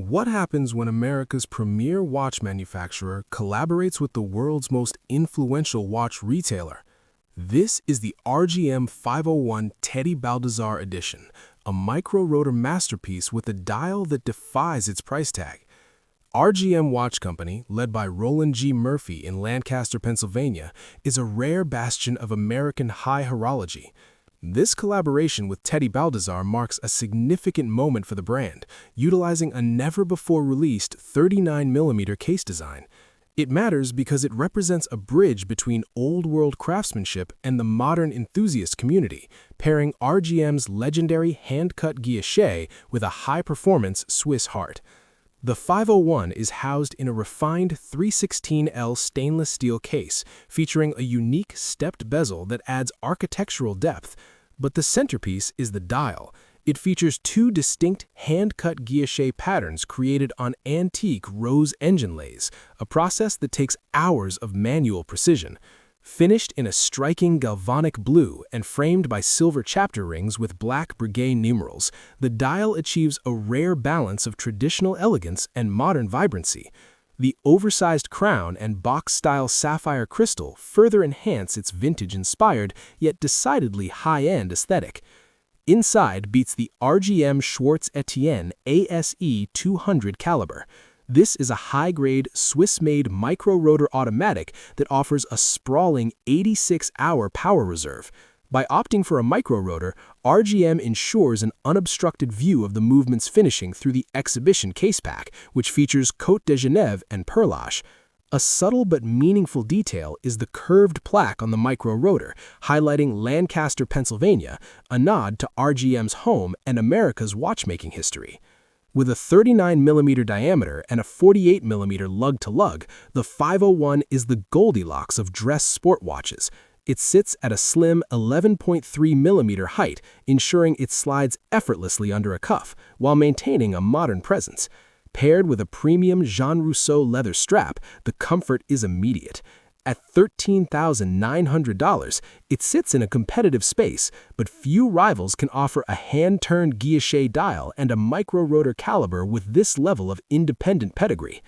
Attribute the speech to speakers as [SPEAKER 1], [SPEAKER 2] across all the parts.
[SPEAKER 1] What happens when America's premier watch manufacturer collaborates with the world's most influential watch retailer? This is the RGM 501 Teddy Baldassarre Edition, a micro-rotor masterpiece with a dial that defies its price tag. RGM Watch Company, led by Roland G. Murphy in Lancaster, Pennsylvania, is a rare bastion of American high horology. This collaboration with Teddy Baldassarre marks a significant moment for the brand, utilizing a never-before-released 39mm case design. It matters because it represents a bridge between old-world craftsmanship and the modern enthusiast community, pairing RGM's legendary hand-cut Guilloché with a high-performance Swiss heart. The 501 is housed in a refined 316L stainless steel case, featuring a unique stepped bezel that adds architectural depth. But the centerpiece is the dial. It features two distinct hand-cut guilloché patterns created on antique rose engine lathes, a process that takes hours of manual precision. Finished in a striking galvanic blue and framed by silver chapter rings with black Breguet numerals, the dial achieves a rare balance of traditional elegance and modern vibrancy. The oversized crown and box-style sapphire crystal further enhance its vintage-inspired yet decidedly high-end aesthetic. Inside beats the RGM Schwarz Etienne ASE 200 caliber. This is a high-grade, Swiss-made micro-rotor automatic that offers a sprawling 86-hour power reserve. By opting for a micro-rotor, RGM ensures an unobstructed view of the movement's finishing through the exhibition case pack, which features Côte de Genève and perlage. A subtle but meaningful detail is the curved plaque on the micro-rotor, highlighting Lancaster, Pennsylvania, a nod to RGM's home and America's watchmaking history. With a 39mm diameter and a 48mm lug-to-lug, the 501 is the Goldilocks of dress sport watches. It sits at a slim 11.3mm height, ensuring it slides effortlessly under a cuff, while maintaining a modern presence. Paired with a premium Jean Rousseau leather strap, the comfort is immediate. At $13,900, it sits in a competitive space, but few rivals can offer a hand-turned guilloché dial and a micro-rotor caliber with this level of independent pedigree.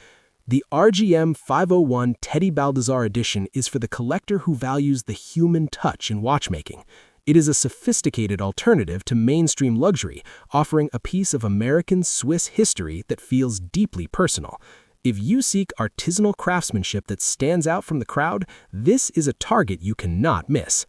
[SPEAKER 1] The RGM 501 Teddy Baldassarre Edition is for the collector who values the human touch in watchmaking. It is a sophisticated alternative to mainstream luxury, offering a piece of American Swiss history that feels deeply personal. If you seek artisanal craftsmanship that stands out from the crowd, this is a target you cannot miss.